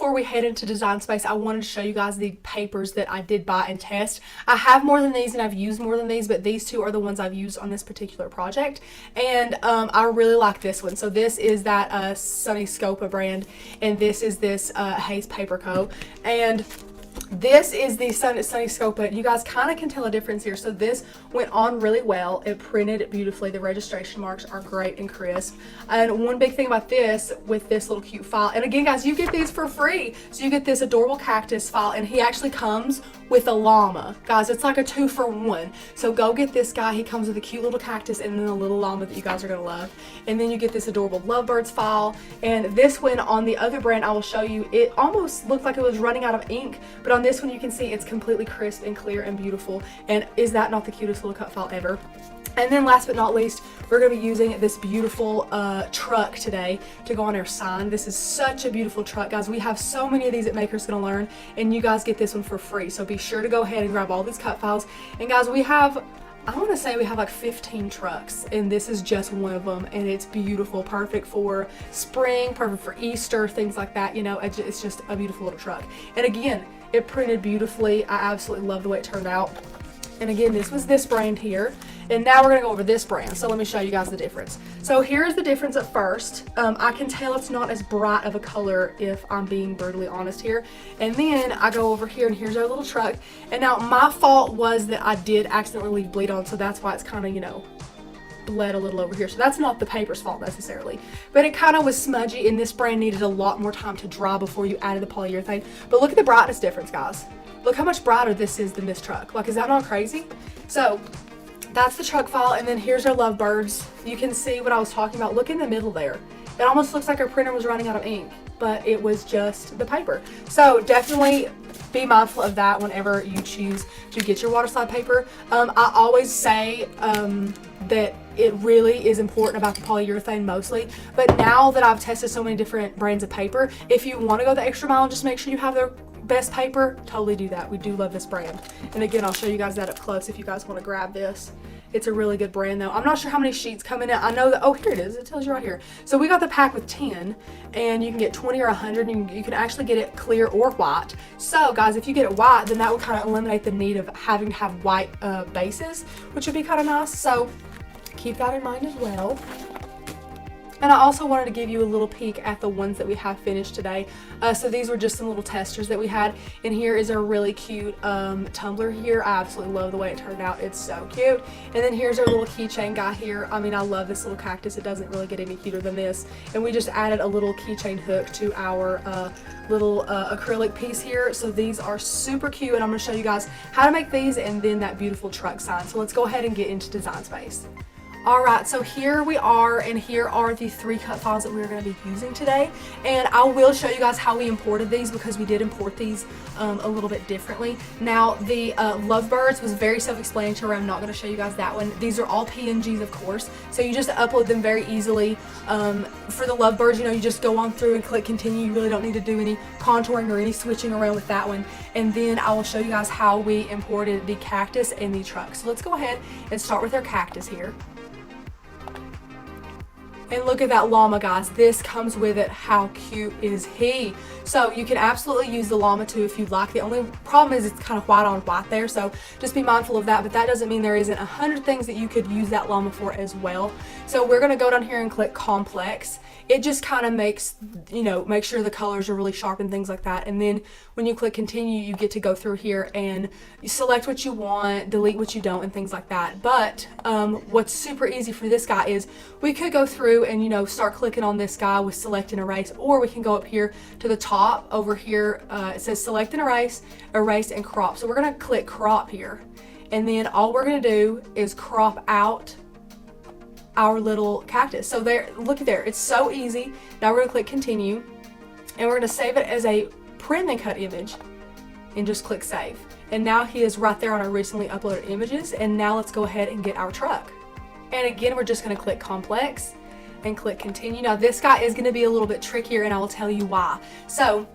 before we head into Design Space, I wanted to show you guys the papers that I did buy and test. I have more than these and I've used more than these, but these two are the ones I've used on this particular project. And I really like this one. So this is that Sunny Scopa brand, and this is this Hayes Paper Co. And this is the Sunny Scopa. You guys kind of can tell a difference here. So this went on really well. It printed beautifully. The registration marks are great and crisp. And one big thing about this, with this little cute file, and again guys, you get these for free. So you get this adorable cactus file, and he actually comes with a llama. Guys, it's like a 2-for-1. So go get this guy. He comes with a cute little cactus and then a little llama that you guys are going to love. And then you get this adorable lovebirds file. And this one on the other brand I will show you, it almost looked like it was running out of ink, but on this one you can see it's completely crisp and clear and beautiful. And is that not the cutest little cut file ever? And then last but not least, we're going to be using this beautiful truck today to go on our sign. This is such a beautiful truck, guys. We have so many of these at Maker's Gonna Learn, and you guys get this one for free. So be sure to go ahead and grab all these cut files. And guys, we have, I want to say we have like 15 trucks, and this is just one of them, and it's beautiful, perfect for spring, perfect for Easter, things like that. You know, it's just a beautiful little truck. And again, it printed beautifully. I absolutely love the way it turned out. And again, this was this brand here. And now we're going to go over this brand. So let me show you guys the difference. So here's the difference at first. I can tell it's not as bright of a color, if I'm being brutally honest here. And then I go over here, and here's our little truck. And now my fault was that I did accidentally leave bleed on. So that's why it's kind of, you know, bled a little over here. So that's not the paper's fault necessarily. But it kind of was smudgy, and this brand needed a lot more time to dry before you added the polyurethane. But look at the brightness difference, guys. Look how much brighter this is than this truck. Like, is that not crazy? So that's the truck file, and then here's our lovebirds. You can see what I was talking about. Look in the middle there. It almost looks like our printer was running out of ink, but it was just the paper. So definitely be mindful of that whenever you choose to get your Waterslide paper. I always say that it really is important about the polyurethane mostly, but now that I've tested so many different brands of paper, if you want to go the extra mile and just make sure you have their best paper, totally do that. We do love this brand. And again, I'll show you guys that up close if you guys want to grab this. It's a really good brand though. I'm not sure how many sheets come in it. I know that, oh, here it is. It tells you right here. So we got the pack with 10, and you can get 20 or 100, and you can actually get it clear or white. So guys, if you get it white, then that would kind of eliminate the need of having to have white bases, which would be kind of nice. So keep that in mind as well. And I also wanted to give you a little peek at the ones that we have finished today. So these were just some little testers that we had. And here is a really cute tumbler here. I absolutely love the way it turned out. It's so cute. And then here's our little keychain guy here. I mean, I love this little cactus. It doesn't really get any cuter than this. And we just added a little keychain hook to our little acrylic piece here. So these are super cute, and I'm going to show you guys how to make these and then that beautiful truck sign. So let's go ahead and get into Design Space. Alright, so here we are, and here are the 3 cut files that we're going to be using today. And I will show you guys how we imported these, because we did import these a little bit differently. Now, the Lovebirds was very self-explanatory. I'm not going to show you guys that one. These are all PNGs, of course, so you just upload them very easily. For the Lovebirds, you know, you just go on through and click continue. You really don't need to do any contouring or any switching around with that one. And then I will show you guys how we imported the cactus and the truck. So let's go ahead and start with our cactus here. And look at that llama, guys. This comes with it. How cute is he? So you can absolutely use the llama too if you'd like. The only problem is it's kind of white on white there, so just be mindful of that. But that doesn't mean there isn't 100 things that you could use that llama for as well. So we're going to go down here and click complex. It just kind of makes, you know, make sure the colors are really sharp and things like that. And then when you click continue, you get to go through here and you select what you want, delete what you don't, and things like that. But what's super easy for this guy is we could go through and, you know, start clicking on this guy with select and erase, or we can go up here to the top over here. It says select and erase, erase and crop. So we're going to click crop here. And then all we're going to do is crop out our little cactus. So there, look at there, it's so easy. Now we're going to click continue, and we're going to save it as a print and cut image, and just click save. And now he is right there on our recently uploaded images. And now let's go ahead and get our truck. And again, we're just going to click complex and click continue. Now this guy is going to be a little bit trickier, and I will tell you why. So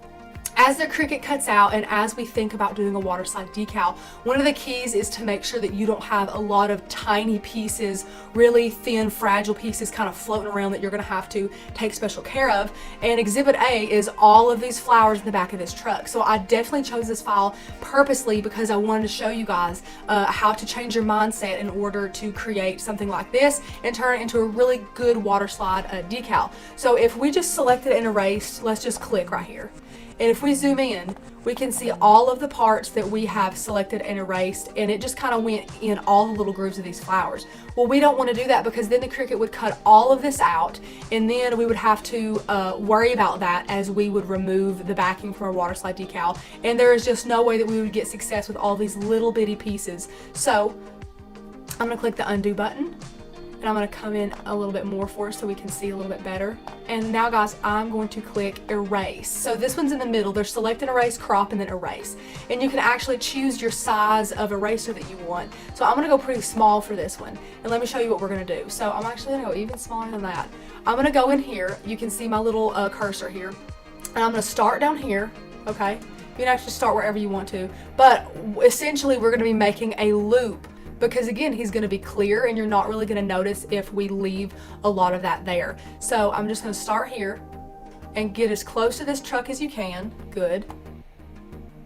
As the Cricut cuts out and as we think about doing a waterslide decal, one of the keys is to make sure that you don't have a lot of tiny pieces, really thin, fragile pieces kind of floating around that you're going to have to take special care of. And Exhibit A is all of these flowers in the back of this truck. So I definitely chose this file purposely because I wanted to show you guys how to change your mindset in order to create something like this and turn it into a really good waterslide decal. So if we just selected and erased, let's just click right here. And if we zoom in, we can see all of the parts that we have selected and erased, and it just kind of went in all the little grooves of these flowers. Well, we don't want to do that because then the Cricut would cut all of this out, and then we would have to worry about that as we would remove the backing from our waterslide decal. And there is just no way that we would get success with all these little bitty pieces. So I'm going to click the undo button. And I'm going to come in a little bit more for us so we can see a little bit better. And now guys, I'm going to click erase. So this one's in the middle. There's select and erase, crop, and then erase. And you can actually choose your size of eraser that you want. So I'm going to go pretty small for this one. And let me show you what we're going to do. So I'm actually going to go even smaller than that. I'm going to go in here. You can see my little cursor here. And I'm going to start down here, okay? You can actually start wherever you want to. But essentially, we're going to be making a loop, because again, he's going to be clear and you're not really going to notice if we leave a lot of that there. So I'm just going to start here and get as close to this truck as you can. Good.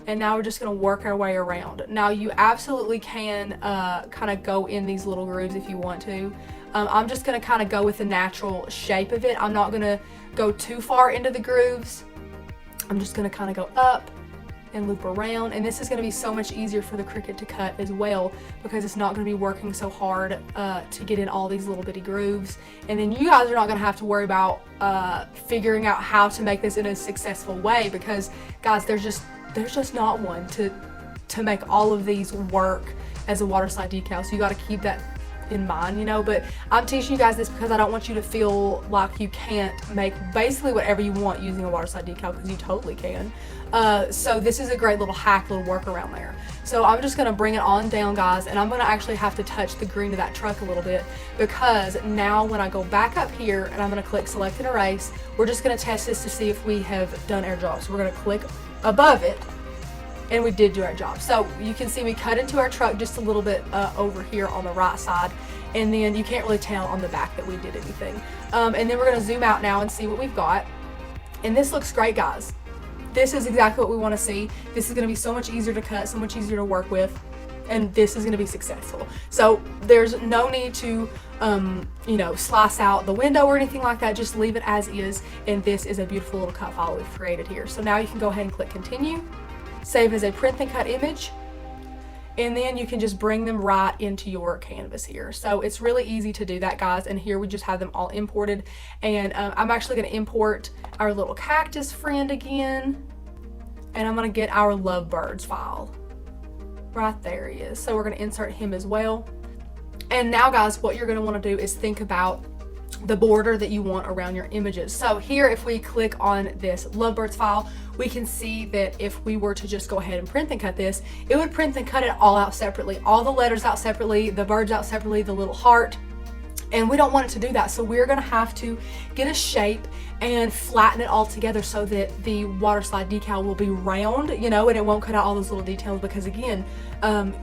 And now we're just going to work our way around. Now you absolutely can kind of go in these little grooves if you want to. I'm just going to kind of go with the natural shape of it. I'm not going to go too far into the grooves. I'm just going to kind of go up and loop around, and this is going to be so much easier for the Cricut to cut as well because it's not going to be working so hard to get in all these little bitty grooves. And then you guys are not going to have to worry about figuring out how to make this in a successful way, because guys, there's just not one to make all of these work as a waterslide decal. So you got to keep that in mind, you know. But I'm teaching you guys this because I don't want you to feel like you can't make basically whatever you want using a waterslide decal, because you totally can. So this is a great little hack, little workaround there. So I'm just going to bring it on down, guys, and I'm going to actually have to touch the green of that truck a little bit, because now when I go back up here and I'm going to click select and erase, we're just going to test this to see if we have done our job. So we're going to click above it, and we did do our job. So you can see we cut into our truck just a little bit over here on the right side, and then you can't really tell on the back that we did anything. And then we're going to zoom out now and see what we've got. And this looks great, guys. This is exactly what we want to see. This is going to be so much easier to cut, so much easier to work with, and this is going to be successful. So there's no need to you know, slice out the window or anything like that. Just leave it as is, and this is a beautiful little cut file we've created here. So now you can go ahead and click continue, save as a print and cut image, and then you can just bring them right into your canvas here. So it's really easy to do that, guys. And here we just have them all imported. And I'm actually going to import our little cactus friend again. And I'm going to get our lovebirds file. Right there he is. So we're going to insert him as well. And now, guys, what you're going to want to do is think about the border that you want around your images. So here, if we click on this lovebirds file, we can see that if we were to just go ahead and print and cut this, it would print and cut it all out separately, all the letters out separately, the birds out separately, the little heart. And we don't want it to do that. So we're going to have to get a shape and flatten it all together so that the waterslide decal will be round, you know, and it won't cut out all those little details, because again,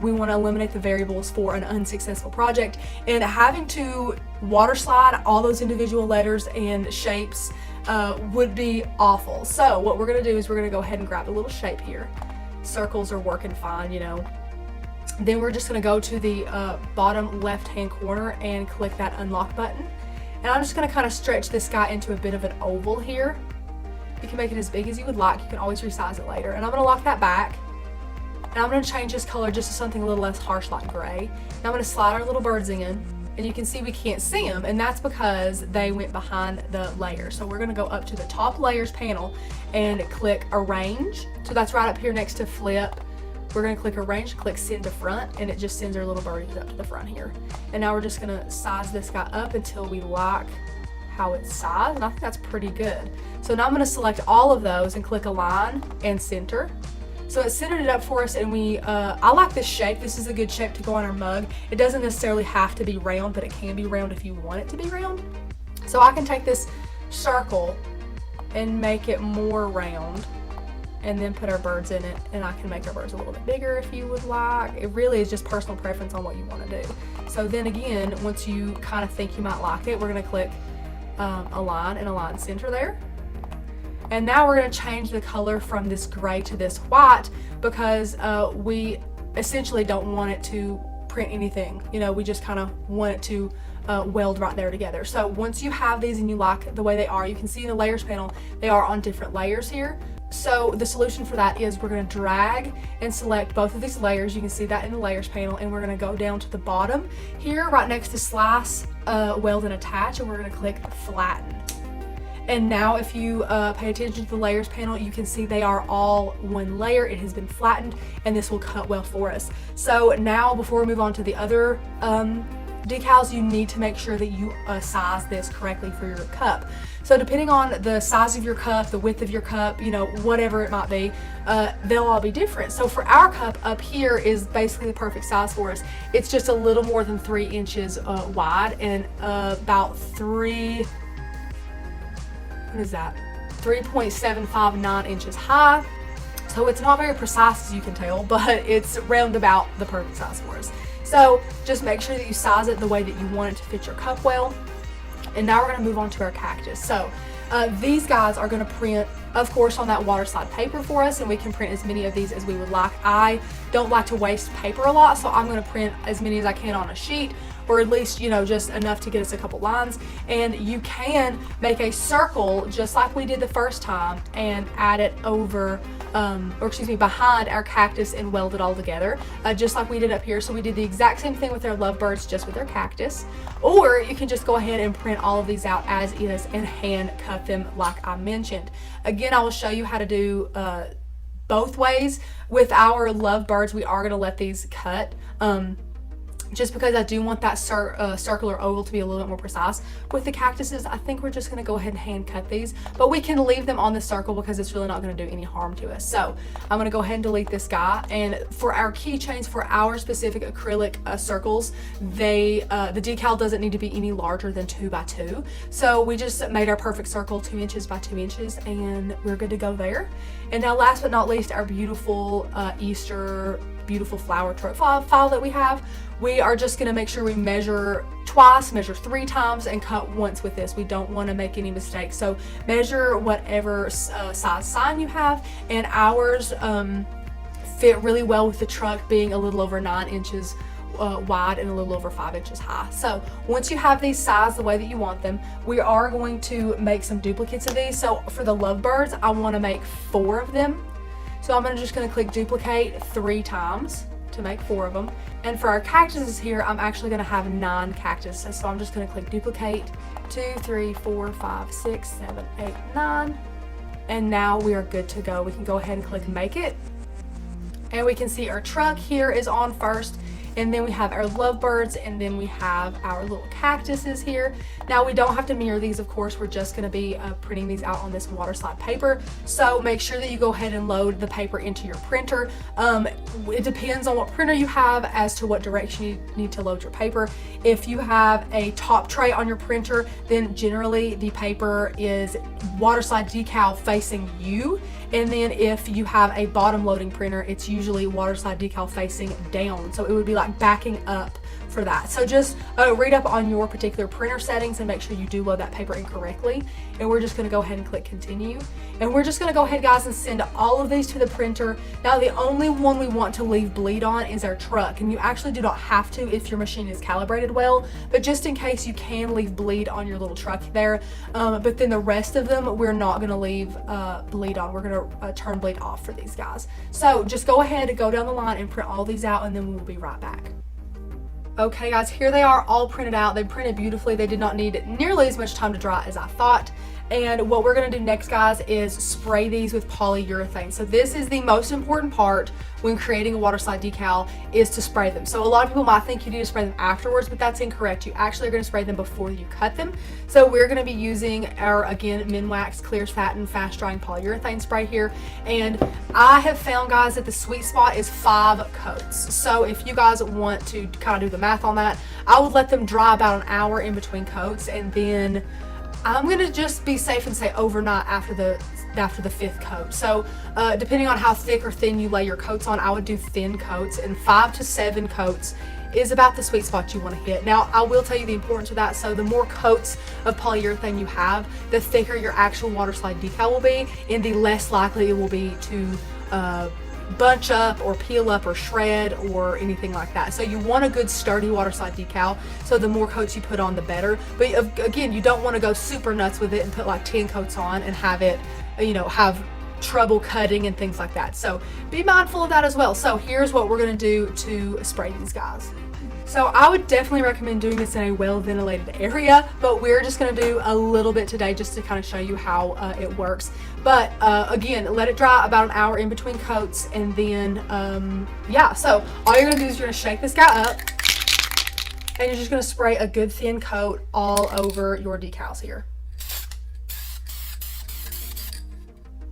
we want to eliminate the variables for an unsuccessful project. And having to waterslide all those individual letters and shapes would be awful. So what we're going to do is we're going to go ahead and grab a little shape here. Circles are working fine, you know. Then we're just going to go to the bottom left hand corner and click that unlock button. And I'm just going to kind of stretch this guy into a bit of an oval here. You can make it as big as you would like. You can always resize it later. And I'm going to lock that back. And I'm going to change this color just to something a little less harsh like gray. Now I'm going to slide our little birds in. And you can see we can't see them, and that's because they went behind the layer. So we're going to go up to the top layers panel and click arrange. So that's right up here next to flip. We're going to click arrange, click send to front, and it just sends our little birdies up to the front here. And now we're just going to size this guy up until we like how it's sized, and I think that's pretty good. So now I'm going to select all of those and click align and center. So it centered it up for us, and I like this shape. This is a good shape to go on our mug. It doesn't necessarily have to be round, but it can be round if you want it to be round. So I can take this circle and make it more round. and then put our birds in it. And I can make our birds a little bit bigger if you would like. It really is just personal preference on what you want to do. So then again, once you kind of think you might like it, we're going to click align and align center there. And now we're going to change the color from this gray to this white, because we essentially don't want it to print anything. You know, we just kind of want it to weld right there together. So once you have these and you like the way they are, you can see in the layers panel, they are on different layers here. So the solution for that is we're going to drag and select both of these layers. You can see that in the layers panel, and we're going to go down to the bottom here right next to slice, weld and attach, and we're going to click flatten. And now if you pay attention to the layers panel, you can see they are all one layer. It has been flattened, and this will cut well for us. So now before we move on to the other decals, you need to make sure that you size this correctly for your cup. So depending on the size of your cup, the width of your cup, you know, whatever it might be, they'll all be different. So for our cup up here is basically the perfect size for us. It's just a little more than 3 inches wide and about 3.759 inches high. So it's not very precise, as you can tell, but it's round about the perfect size for us. So just make sure that you size it the way that you want it to fit your cup well. And now we're going to move on to our cactus. So these guys are going to print, of course, on that Waterslide paper for us, and we can print as many of these as we would like. I don't like to waste paper a lot, so I'm going to print as many as I can on a sheet, or at least, you know, just enough to get us a couple lines. And you can make a circle just like we did the first time and add it over, behind our cactus and weld it all together, just like we did up here. So we did the exact same thing with our lovebirds, just with our cactus. Or you can just go ahead and print all of these out as is and hand cut them like I mentioned. Again, I will show you how to do both ways. With our lovebirds, we are going to let these cut. Just because I do want that circular oval to be a little bit more precise. With the cactuses, I think we're just going to go ahead and hand cut these, but we can leave them on the circle because it's really not going to do any harm to us. So I'm going to go ahead and delete this guy. And for our keychains, for our specific acrylic circles, the decal doesn't need to be any larger than 2 by 2. So we just made our perfect circle 2 inches by 2 inches, and we're good to go there. And now last but not least, our beautiful Easter beautiful flower file that we have. We are just going to make sure we measure twice, measure 3 times, and cut once with this. We don't want to make any mistakes. So measure whatever size sign you have, and ours fit really well with the truck being a little over 9 inches wide and a little over 5 inches high. So once you have these sized the way that you want them, we are going to make some duplicates of these. So for the lovebirds, I want to make 4 of them. So I'm just going to click duplicate 3 times to make 4 of them. And for our cactuses here, I'm actually going to have 9 cactuses. So I'm just going to click duplicate 2, 3, 4, 5, 6, 7, 8, 9. And now we are good to go. We can go ahead and click make it. And we can see our truck here is on first. And then we have our lovebirds, and then we have our little cactuses here. Now we don't have to mirror these, of course. We're just going to be printing these out on this Waterslide paper. So make sure that you go ahead and load the paper into your printer. It depends on what printer you have as to what direction you need to load your paper. If you have a top tray on your printer, then generally the paper is Waterslide decal facing you. And then if you have a bottom loading printer, it's usually Waterslide decal facing down. So it would be like backing up for that. So just read up on your particular printer settings and make sure you do load that paper in correctly. And we're just going to go ahead and click continue. And we're just going to go ahead, guys, and send all of these to the printer. Now the only one we want to leave bleed on is our truck. And you actually do not have to if your machine is calibrated well, but just in case, you can leave bleed on your little truck there. But then the rest of them, we're not going to leave bleed on. We're going to turn bleed off for these guys. So just go ahead and go down the line and print all these out, and then we'll be right back. Okay guys, here they are all printed out. They printed beautifully. They did not need nearly as much time to dry as I thought. And what we're going to do next, guys, is spray these with polyurethane. So this is the most important part when creating a Waterslide decal, is to spray them. So a lot of people might think you need to spray them afterwards, but that's incorrect. You actually are going to spray them before you cut them. So we're going to be using our, again, Minwax Clear Satin Fast Drying Polyurethane Spray here. And I have found, guys, that the sweet spot is 5 coats. So if you guys want to kind of do the math on that, I would let them dry about an hour in between coats, and then I'm gonna just be safe and say overnight after the 5th coat. So depending on how thick or thin you lay your coats on, I would do thin coats, and 5 to 7 coats is about the sweet spot you want to hit. Now, I will tell you the importance of that. So the more coats of polyurethane you have, the thicker your actual Waterslide decal will be, and the less likely it will be to bunch up or peel up or shred or anything like that. So you want a good sturdy Waterslide decal, so the more coats you put on, the better. But again, you don't want to go super nuts with it and put like 10 coats on and have it, you know, have trouble cutting and things like that. So be mindful of that as well. So here's what we're going to do to spray these guys. So I would definitely recommend doing this in a well ventilated area, but we're just going to do a little bit today just to kind of show you how it works. But again, let it dry about an hour in between coats, and then yeah, so all you're going to do is you're going to shake this guy up, and you're just going to spray a good thin coat all over your decals here.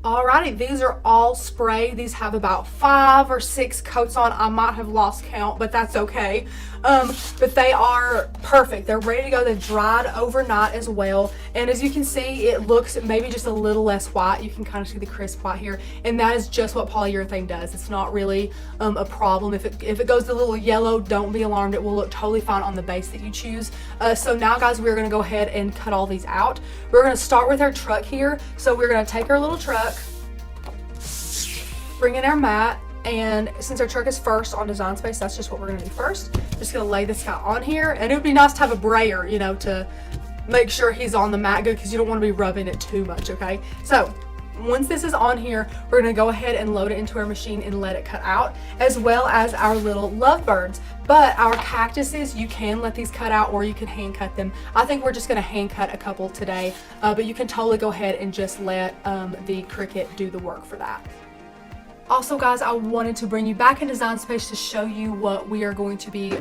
Alrighty, these are all spray. These have about 5 or 6 coats on. I might have lost count, but that's okay. But they are perfect. They're ready to go. They've dried overnight as well. And as you can see, it looks maybe just a little less white. You can kind of see the crisp white here. And that is just what polyurethane does. It's not really a problem. If it goes a little yellow, don't be alarmed. It will look totally fine on the base that you choose. So now, guys, we're going to go ahead and cut all these out. We're going to start with our truck here. So we're going to take our little truck, bring in our mat, and since our truck is first on Design Space, that's just what we're going to do first. Just going to lay this guy on here, and it would be nice to have a brayer, you know, to make sure he's on the mat good, because you don't want to be rubbing it too much, okay? So once this is on here, we're going to go ahead and load it into our machine and let it cut out, as well as our little lovebirds. But our cactuses, you can let these cut out, or you can hand cut them. I think we're just going to hand cut a couple today, but you can totally go ahead and just let the Cricut do the work for that. Also, guys, I wanted to bring you back in Design Space to show you what we are going to be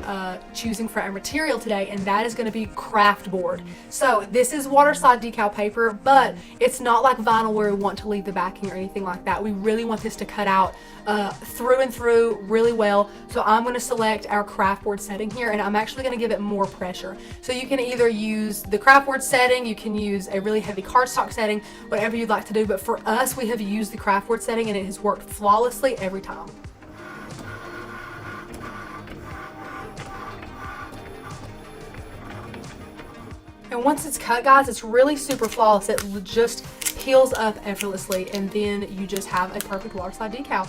choosing for our material today, and that is going to be craft board. So this is Waterslide decal paper, but it's not like vinyl where we want to leave the backing or anything like that. We really want this to cut out through and through really well. So I'm going to select our craft board setting here, and I'm actually going to give it more pressure. So you can either use the craft board setting, you can use a really heavy cardstock setting, whatever you'd like to do. But for us, we have used the craft board setting, and it has worked flawlessly every time. And once it's cut, guys, it's really super flawless. It just peels up effortlessly, and then you just have a perfect Waterslide decal.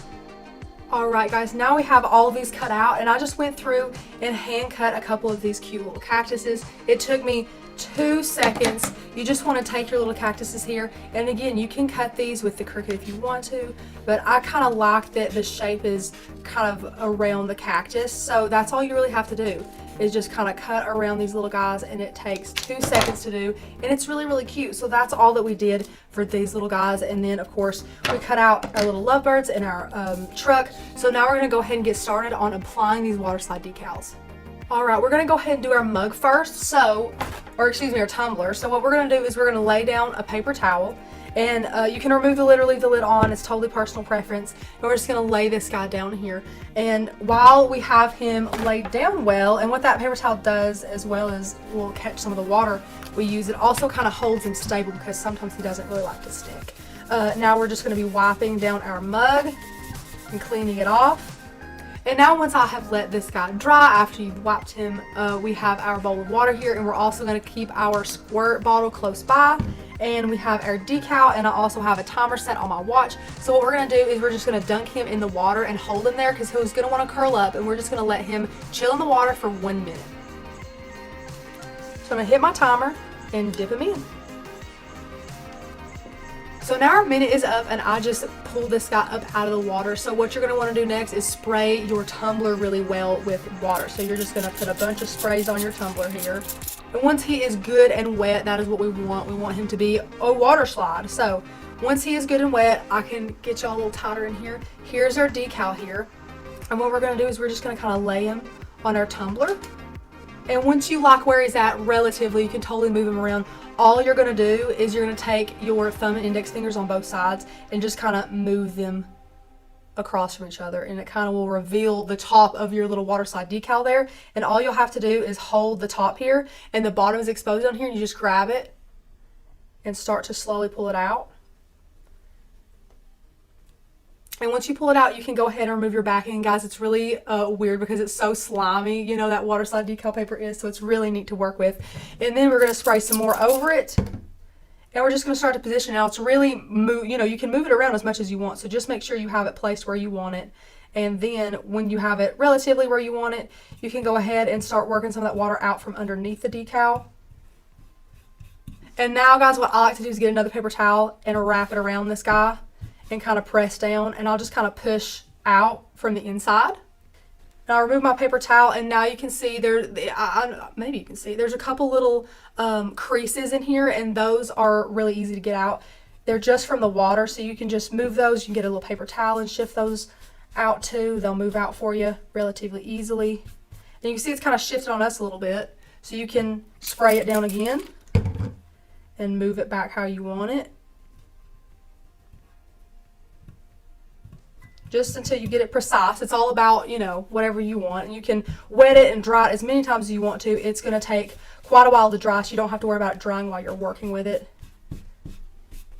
Alright, guys, now we have all of these cut out, and I just went through and hand cut a couple of these cute little cactuses. It took me 2 seconds. You just want to take your little cactuses here, and again, you can cut these with the Cricut if you want to, but I kind of like that the shape is kind of around the cactus, so that's all you really have to do is just kind of cut around these little guys, and it takes 2 seconds to do, and it's really, really cute. So that's all that we did for these little guys. And then of course we cut out our little lovebirds in our truck. So now we're going to go ahead and get started on applying these Waterslide decals. Alright, we're going to go ahead and do our mug first, our tumbler. So what we're going to do is we're going to lay down a paper towel, and you can remove the lid or leave the lid on. It's totally personal preference. And we're just going to lay this guy down here. And while we have him laid down well, and what that paper towel does, as well as will catch some of the water we use, it also kind of holds him stable because sometimes he doesn't really like to stick. Now we're just going to be wiping down our mug and cleaning it off. And now once I have let this guy dry after you've wiped him, we have our bowl of water here, and we're also going to keep our squirt bottle close by. And we have our decal, and I also have a timer set on my watch. So what we're going to do is we're just going to dunk him in the water and hold him there, because he's going to want to curl up, and we're just going to let him chill in the water for 1 minute. So I'm going to hit my timer and dip him in. So now our minute is up, and I just pulled this guy up out of the water. So what you're going to want to do next is spray your tumbler really well with water. So you're just going to put a bunch of sprays on your tumbler here. And once he is good and wet, that is what we want. We want him to be a water slide. So once he is good and wet, I can get y'all a little tighter in here. Here's our decal here. And what we're going to do is we're just going to kind of lay him on our tumbler. And once you like where he's at relatively, you can totally move him around. All you're going to do is you're going to take your thumb and index fingers on both sides and just kind of move them across from each other, and it kind of will reveal the top of your little Waterslide decal there. And all you'll have to do is hold the top here, and the bottom is exposed on here, and you just grab it and start to slowly pull it out. And once you pull it out, you can go ahead and remove your backing. And guys, it's really weird because it's so slimy, you know, that Waterslide decal paper is, so it's really neat to work with. And then we're going to spray some more over it. And we're just going to start to position. Now, it's really, you know, you can move it around as much as you want, so just make sure you have it placed where you want it. And then when you have it relatively where you want it, you can go ahead and start working some of that water out from underneath the decal. And now, guys, what I like to do is get another paper towel and wrap it around this guy and kind of press down, and I'll just kind of push out from the inside. And I'll remove my paper towel, and now you can see maybe you can see there's a couple little creases in here, and those are really easy to get out. They're just from the water, so you can just move those. You can get a little paper towel and shift those out too. They'll move out for you relatively easily. And you can see it's kind of shifted on us a little bit, so you can spray it down again and move it back how you want it, just until you get it precise. It's all about, you know, whatever you want. And you can wet it and dry it as many times as you want to. It's going to take quite a while to dry, so you don't have to worry about it drying while you're working with it.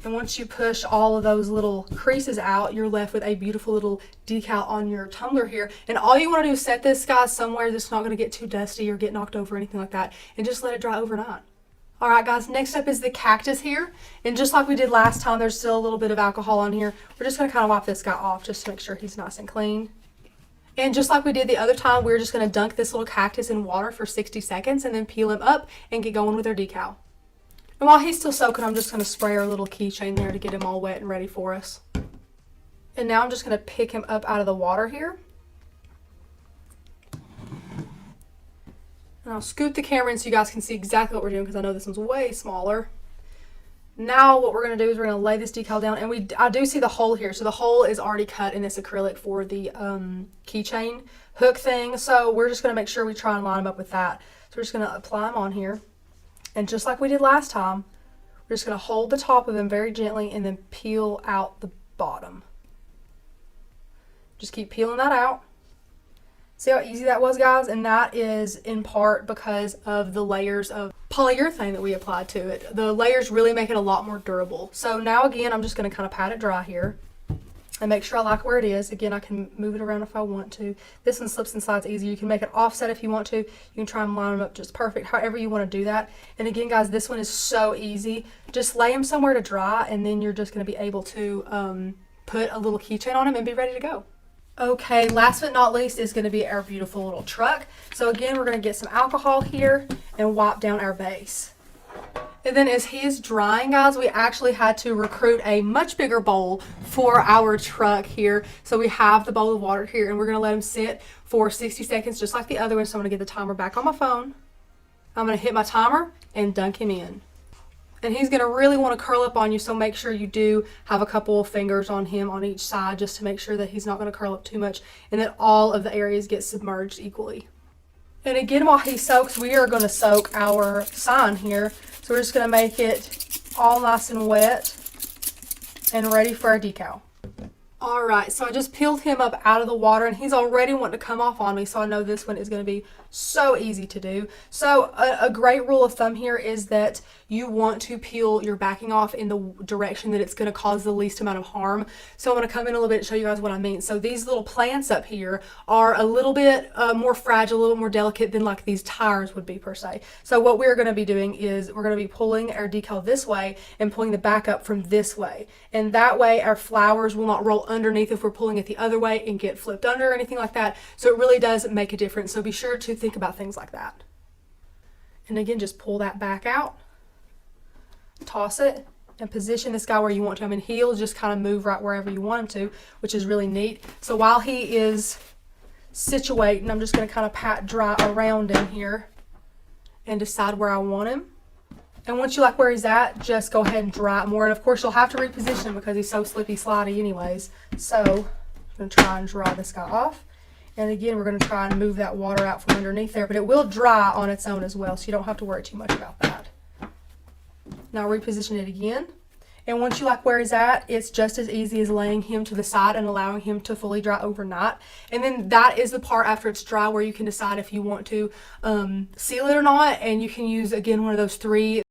And once you push all of those little creases out, you're left with a beautiful little decal on your tumbler here. And all you want to do is set this guy somewhere that's not going to get too dusty or get knocked over or anything like that, and just let it dry overnight. Alright guys, next up is the cactus here, and just like we did last time, there's still a little bit of alcohol on here. We're just going to kind of wipe this guy off just to make sure he's nice and clean. And just like we did the other time, we're just going to dunk this little cactus in water for 60 seconds and then peel him up and get going with our decal. And while he's still soaking, I'm just going to spray our little keychain there to get him all wet and ready for us. And now I'm just going to pick him up out of the water here. And I'll scoot the camera in so you guys can see exactly what we're doing, because I know this one's way smaller. Now what we're going to do is we're going to lay this decal down, and I do see the hole here. So the hole is already cut in this acrylic for the keychain hook thing. So we're just going to make sure we try and line them up with that. So we're just going to apply them on here. And just like we did last time, we're just going to hold the top of them very gently and then peel out the bottom. Just keep peeling that out. See how easy that was, guys? And that is in part because of the layers of polyurethane that we applied to it. The layers really make it a lot more durable. So now again, I'm just going to kind of pat it dry here and make sure I like where it is. Again, I can move it around if I want to. This one slips and slides easy. You can make it offset if you want to. You can try and line them up just perfect, however you want to do that. And again, guys, this one is so easy. Just lay them somewhere to dry, and then you're just going to be able to put a little keychain on them and be ready to go. Okay, last but not least is going to be our beautiful little truck. So again, we're going to get some alcohol here and wipe down our base. And then as he is drying, guys, we actually had to recruit a much bigger bowl for our truck here. So we have the bowl of water here, and we're going to let him sit for 60 seconds just like the other one. So I'm going to get the timer back on my phone. I'm going to hit my timer and dunk him in. And he's going to really want to curl up on you, so make sure you do have a couple of fingers on him on each side just to make sure that he's not going to curl up too much and that all of the areas get submerged equally. And again, while he soaks, we are going to soak our sign here. So we're just going to make it all nice and wet and ready for our decal. Alright, so I just peeled him up out of the water, and he's already wanting to come off on me, so I know this one is going to be so easy to do. So a great rule of thumb here is that you want to peel your backing off in the direction that it's going to cause the least amount of harm. So I'm going to come in a little bit and show you guys what I mean. So these little plants up here are a little bit more fragile, a little more delicate than like these tires would be per se. So what we're going to be doing is we're going to be pulling our decal this way and pulling the back up from this way. And that way our flowers will not roll underneath if we're pulling it the other way and get flipped under or anything like that. So it really does make a difference. So be sure to think about things like that. And again, just pull that back out, toss it, and position this guy where you want to. I mean, he'll just kind of move right wherever you want him to, which is really neat. So while he is situating, I'm just going to kind of pat dry around him here and decide where I want him. And once you like where he's at, just go ahead and dry it more. And of course, you'll have to reposition him because he's so slippy slidey anyways. So I'm going to try and dry this guy off. And again, we're going to try and move that water out from underneath there, but it will dry on its own as well, so you don't have to worry too much about that. Now reposition it again. And once you like where he's at, it's just as easy as laying him to the side and allowing him to fully dry overnight. And then that is the part after it's dry where you can decide if you want to seal it or not. And you can use, again, one of those 3